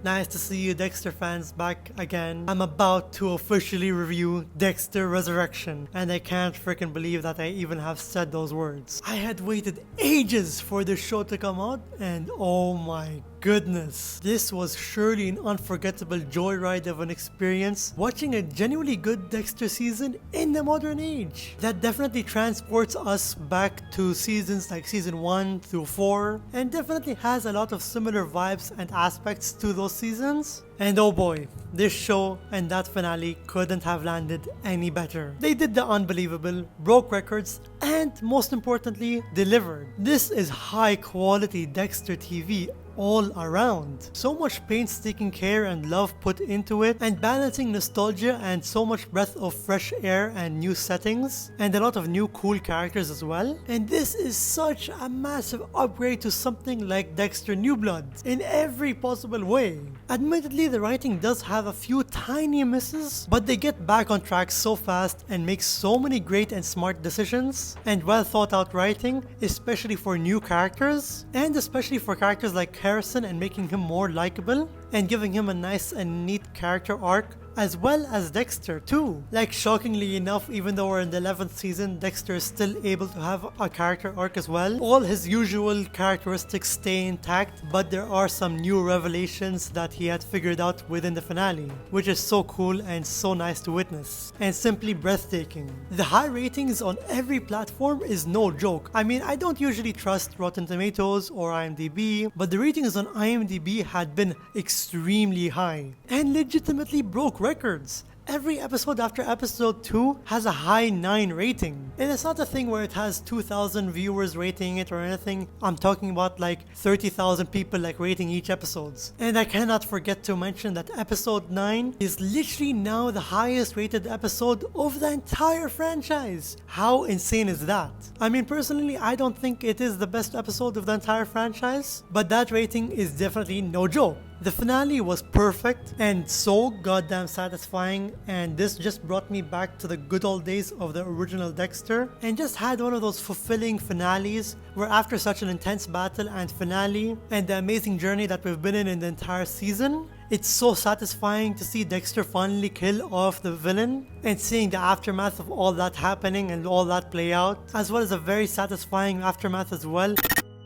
Nice to see you Dexter fans back again. I'm about to officially review Dexter Resurrection, and I can't freaking believe that I even have said those words. I had waited ages for this show to come out, and oh my goodness, this was surely an unforgettable joyride of an experience watching a genuinely good Dexter season in the modern age. That definitely transports us back to seasons like season 1 through 4 and definitely has a lot of similar vibes and aspects to those seasons. And oh boy, this show and that finale couldn't have landed any better. They did the unbelievable, broke records, and most importantly, delivered. This is high quality Dexter TV all around. So much painstaking care and love put into it, and balancing nostalgia and so much breath of fresh air and new settings, and a lot of new cool characters as well. And this is such a massive upgrade to something like Dexter New Blood in every possible way. Admittedly, the writing does have a few tiny misses, but they get back on track so fast and make so many great and smart decisions and well thought out writing, especially for new characters, and especially for characters like Harrison, and making him more likable and giving him a nice and neat character arc, as well as Dexter too. Like, shockingly enough, even though we're in the 11th season, Dexter is still able to have a character arc as well. All his usual characteristics stay intact, but there are some new revelations that he had figured out within the finale, which is so cool and so nice to witness, and simply breathtaking. The high ratings on every platform is no joke. I mean, I don't usually trust Rotten Tomatoes or IMDb, but the ratings on IMDb had been extremely high and legitimately broke records. Every episode after episode 2 has a high 9 rating. And it's not a thing where it has 2,000 viewers rating it or anything. I'm talking about like 30,000 people like rating each episodes. And I cannot forget to mention that episode 9 is literally now the highest rated episode of the entire franchise. How insane is that? I mean, personally, I don't think it is the best episode of the entire franchise, but that rating is definitely no joke. The finale was perfect and so goddamn satisfying, and this just brought me back to the good old days of the original Dexter, and just had one of those fulfilling finales where after such an intense battle and finale and the amazing journey that we've been in the entire season, it's so satisfying to see Dexter finally kill off the villain and seeing the aftermath of all that happening and all that play out, as well as a very satisfying aftermath as well.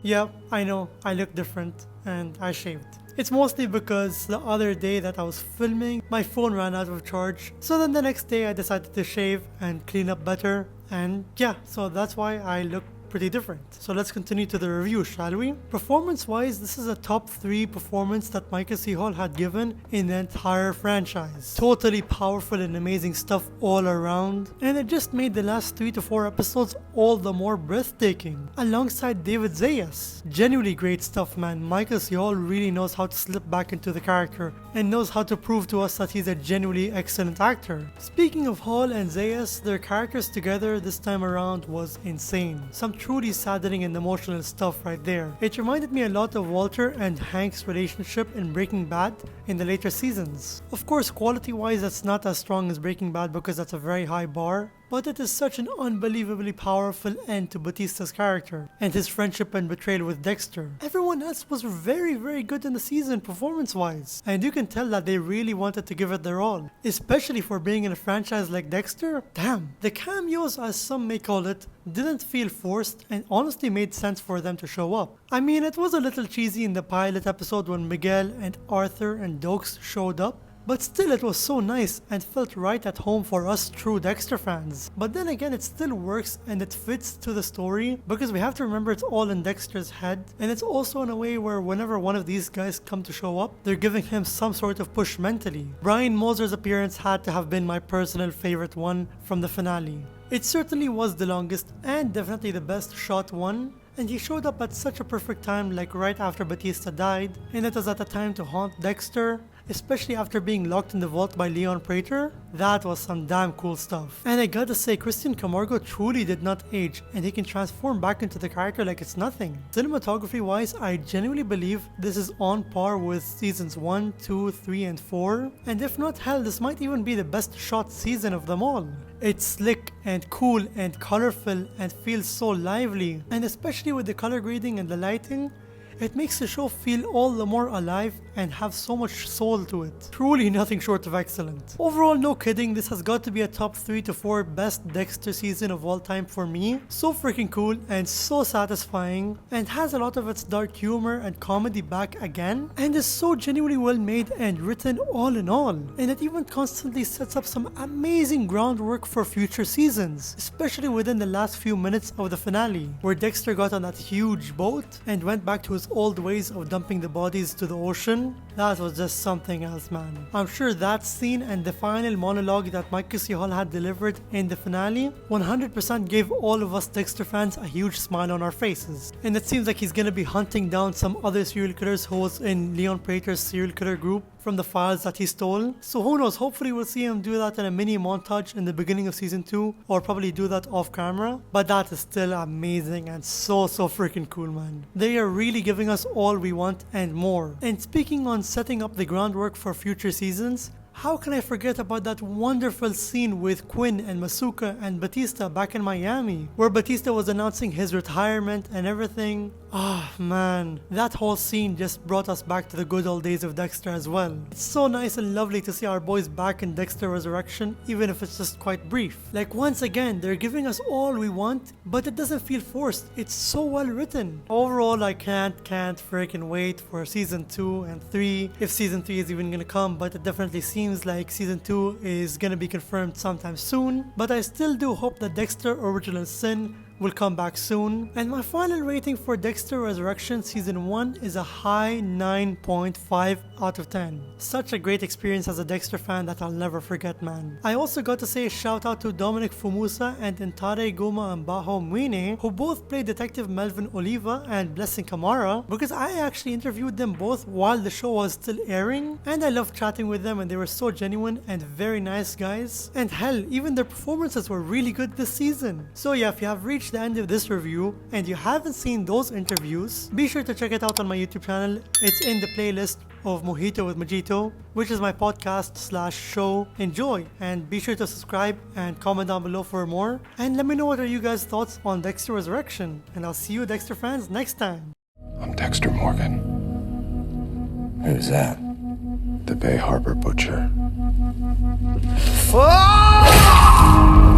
Yeah, I know, I look different and I shaved. It's mostly because the other day that I was filming, my phone ran out of charge. So then the next day I decided to shave and clean up better. And yeah, so that's why I look pretty different. So let's continue to the review, shall we? Performance wise, this is a top 3 performance that Michael C. Hall had given in the entire franchise. Totally powerful and amazing stuff all around, and it just made the last 3 to 4 episodes all the more breathtaking, alongside David Zayas. Genuinely great stuff, man. Michael C. Hall really knows how to slip back into the character and knows how to prove to us that he's a genuinely excellent actor. Speaking of Hall and Zayas, their characters together this time around was insane. Some truly saddening and emotional stuff right there. It reminded me a lot of Walter and Hank's relationship in Breaking Bad in the later seasons. Of course, quality wise that's not as strong as Breaking Bad because that's a very high bar, but it is such an unbelievably powerful end to Batista's character and his friendship and betrayal with Dexter. Everyone else was very good in the season performance wise, and you can tell that they really wanted to give it their all, especially for being in a franchise like Dexter. Damn, the cameos, as some may call it, didn't feel forced and honestly made sense for them to show up. I mean, it was a little cheesy in the pilot episode when Miguel and Arthur and Dokes showed up, but still it was so nice and felt right at home for us true Dexter fans. But then again, it still works and it fits to the story because we have to remember it's all in Dexter's head, and it's also in a way where whenever one of these guys come to show up, they're giving him some sort of push mentally. Brian Moser's appearance had to have been my personal favorite one from the finale. It certainly was the longest and definitely the best shot one, and he showed up at such a perfect time, like right after Batista died, and it was at a time to haunt Dexter, especially after being locked in the vault by Leon Prater. That was some damn cool stuff. And I gotta say, Christian Camargo truly did not age, and he can transform back into the character like it's nothing. Cinematography wise, I genuinely believe this is on par with seasons 1, 2, 3 and 4, and if not, hell, this might even be the best shot season of them all. It's slick and cool and colorful and feels so lively, and especially with the color grading and the lighting, It makes the show feel all the more alive and have so much soul to it. Truly nothing short of excellent. Overall, no kidding, this has got to be a top 3 to 4 best Dexter season of all time for me. So freaking cool and so satisfying, and has a lot of its dark humor and comedy back again, and is so genuinely well made and written all in all. And it even constantly sets up some amazing groundwork for future seasons, especially within the last few minutes of the finale, where Dexter got on that huge boat and went back to his old ways of dumping the bodies to the ocean. That was just something else, man. I'm sure that scene and the final monologue that Michael C. Hall had delivered in the finale 100% gave all of us Dexter fans a huge smile on our faces. And it seems like he's gonna be hunting down some other serial killers who was in Leon Prater's serial killer group from the files that he stole. So who knows, hopefully we'll see him do that in a mini montage in the beginning of season 2, or probably do that off camera. But that is still amazing and so freaking cool, man. They are really giving us all we want and more. And speaking on setting up the groundwork for future seasons, how can I forget about that wonderful scene with Quinn and Masuka and Batista back in Miami, where Batista was announcing his retirement and everything. Oh man, that whole scene just brought us back to the good old days of Dexter as well. It's so nice and lovely to see our boys back in Dexter Resurrection, even if it's just quite brief. Like, once again, they're giving us all we want, but it doesn't feel forced. It's so well written. Overall, I can't freaking wait for season 2 and 3, if season 3 is even gonna come, but it definitely seems like season 2 is gonna be confirmed sometime soon. But I still do hope that Dexter Original Sin will come back soon. And my final rating for Dexter Resurrection Season 1 is a high 9.5 out of 10. Such a great experience as a Dexter fan that I'll never forget, man. I also got to say a shout out to Dominic Fumusa and Intare Guma and Baho Mwine, who both played Detective Melvin Oliva and Blessing Kamara, because I actually interviewed them both while the show was still airing, and I loved chatting with them and they were so genuine and very nice guys. And hell, even their performances were really good this season. So yeah, if you have reached the end of this review and you haven't seen those interviews, be sure to check it out on my YouTube channel. It's in the playlist of Mojito with Mojito, which is my podcast/show. Enjoy, and be sure to subscribe and comment down below for more, and let me know what are you guys' thoughts on Dexter Resurrection, and I'll see you Dexter fans next time. I'm Dexter Morgan. Who's that? The Bay Harbor Butcher. Fuck!